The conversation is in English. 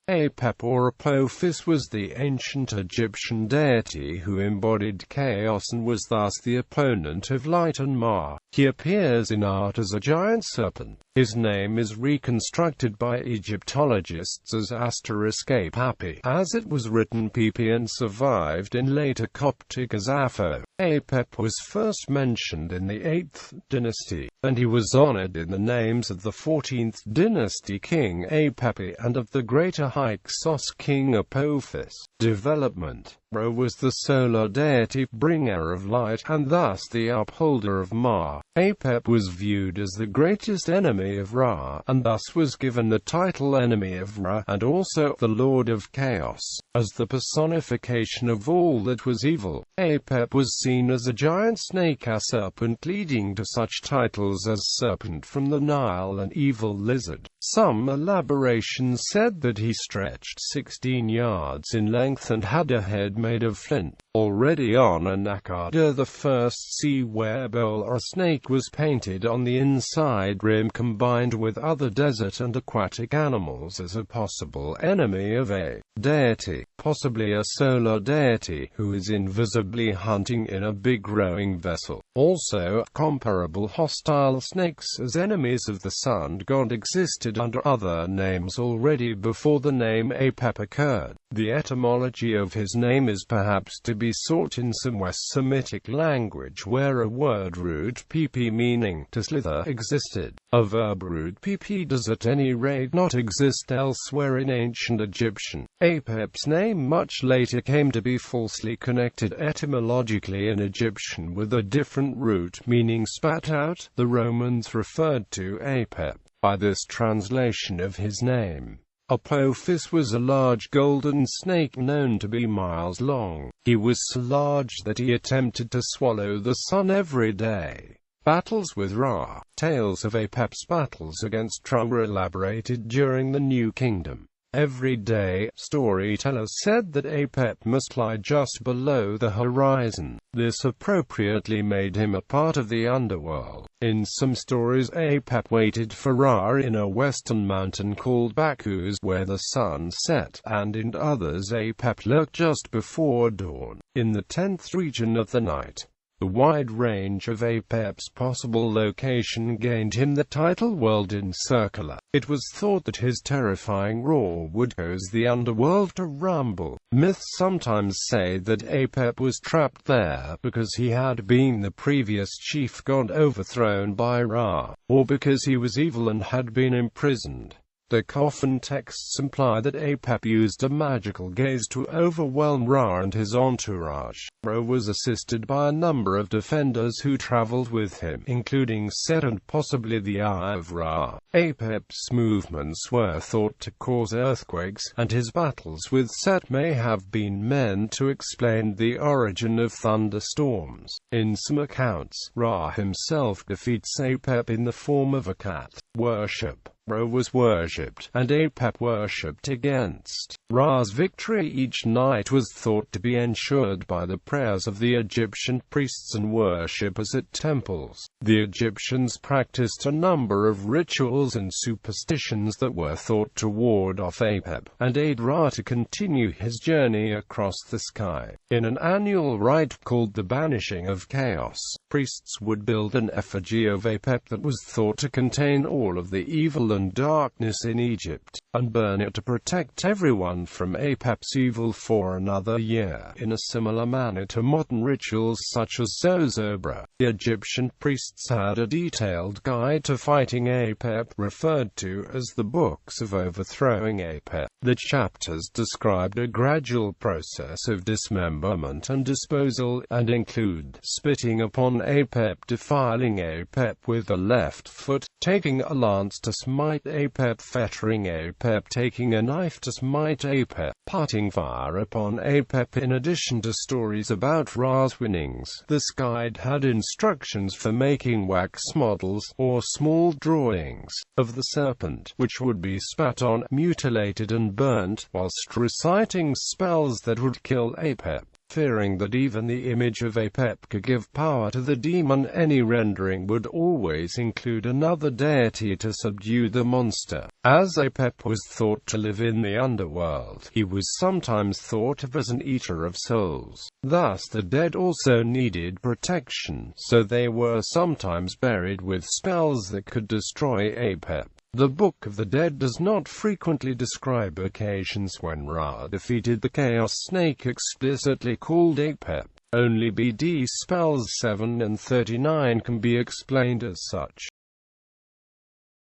Apep or Apophis was the ancient Egyptian deity who embodied chaos and was thus the opponent of light and Ma. He appears in art as a giant serpent. His name is reconstructed by Egyptologists as *Aphōph.Apep, as it was written pp and survived in later Coptic as Apho. Was first mentioned in the 8th Dynasty, and he was honored in the names of the 14th Dynasty king Apepi and of the Greater Hyksos king Apophis. Development. Ra was the solar deity, bringer of light, and thus the upholder of Ma. Apep was viewed as the greatest enemy of Ra, and thus was given the title Enemy of Ra, and also the Lord of Chaos, as the personification of all that was evil. Apep was seen as a giant snake, a serpent, leading to such titles as Serpent from the Nile and Evil Lizard. Some elaborations said that he stretched 16 yards in length and had a head made of flint. Already on a Nakada, the first sea web or a snake was painted on the inside rim, combined with other desert and aquatic animals as a possible enemy of a deity, possibly a solar deity, who is invisibly hunting in a big rowing vessel. Also, comparable hostile snakes as enemies of the sun god existed under other names already before the name Apep occurred. The etymology of his name is perhaps to be sought in some West Semitic language where a word root pp meaning to slither existed. A verb root pp does at any rate not exist elsewhere in ancient Egyptian. Apep's name much later came to be falsely connected etymologically in Egyptian with a different root meaning spat out. The Romans referred to Apep by this translation of his name. Apophis was a large golden snake known to be miles long. He was so large that he attempted to swallow the sun every day. Battles with Ra. Tales of Apep's battles against Ra were elaborated during the New Kingdom. Every day, storytellers said that Apep must lie just below the horizon. This appropriately made him a part of the underworld. In some stories, Apep waited for Ra in a western mountain called Bakus where the sun set, and in others Apep lurked just before dawn, in the 10th region of the night. The wide range of Apep's possible location gained him the title World Encircler. It was thought that his terrifying roar would cause the underworld to rumble. Myths sometimes say that Apep was trapped there because he had been the previous chief god overthrown by Ra, or because he was evil and had been imprisoned. The coffin texts imply that Apep used a magical gaze to overwhelm Ra and his entourage. Ra was assisted by a number of defenders who traveled with him, including Set and possibly the Eye of Ra. Apep's movements were thought to cause earthquakes, and his battles with Set may have been meant to explain the origin of thunderstorms. In some accounts, Ra himself defeats Apep in the form of a cat. Worship. Ra was worshipped, and Apep worshipped against. Ra's victory each night was thought to be ensured by the prayers of the Egyptian priests and worshippers at temples. The Egyptians practiced a number of rituals and superstitions that were thought to ward off Apep, and aid Ra to continue his journey across the sky. In an annual rite called the Banishing of Chaos, priests would build an effigy of Apep that was thought to contain all of the evil and darkness in Egypt, and burn it to protect everyone from Apep's evil for another year. In a similar manner to modern rituals such as zozobra, the Egyptian priests had a detailed guide to fighting Apep, referred to as the Books of Overthrowing Apep. The chapters described a gradual process of dismemberment and disposal, and include spitting upon Apep, defiling Apep with the left foot, taking a lance to smite Apep, fettering Apep, taking a knife to smite Apep, parting fire upon Apep. In addition to stories about Ra's winnings, this guide had instructions for making wax models, or small drawings, of the serpent, which would be spat on, mutilated and burnt, whilst reciting spells that would kill Apep. Fearing that even the image of Apep could give power to the demon, any rendering would always include another deity to subdue the monster. As Apep was thought to live in the underworld, he was sometimes thought of as an eater of souls. Thus the dead also needed protection, so they were sometimes buried with spells that could destroy Apep. The Book of the Dead does not frequently describe occasions when Ra defeated the Chaos Snake explicitly called Apep. Only BD spells 7 and 39 can be explained as such.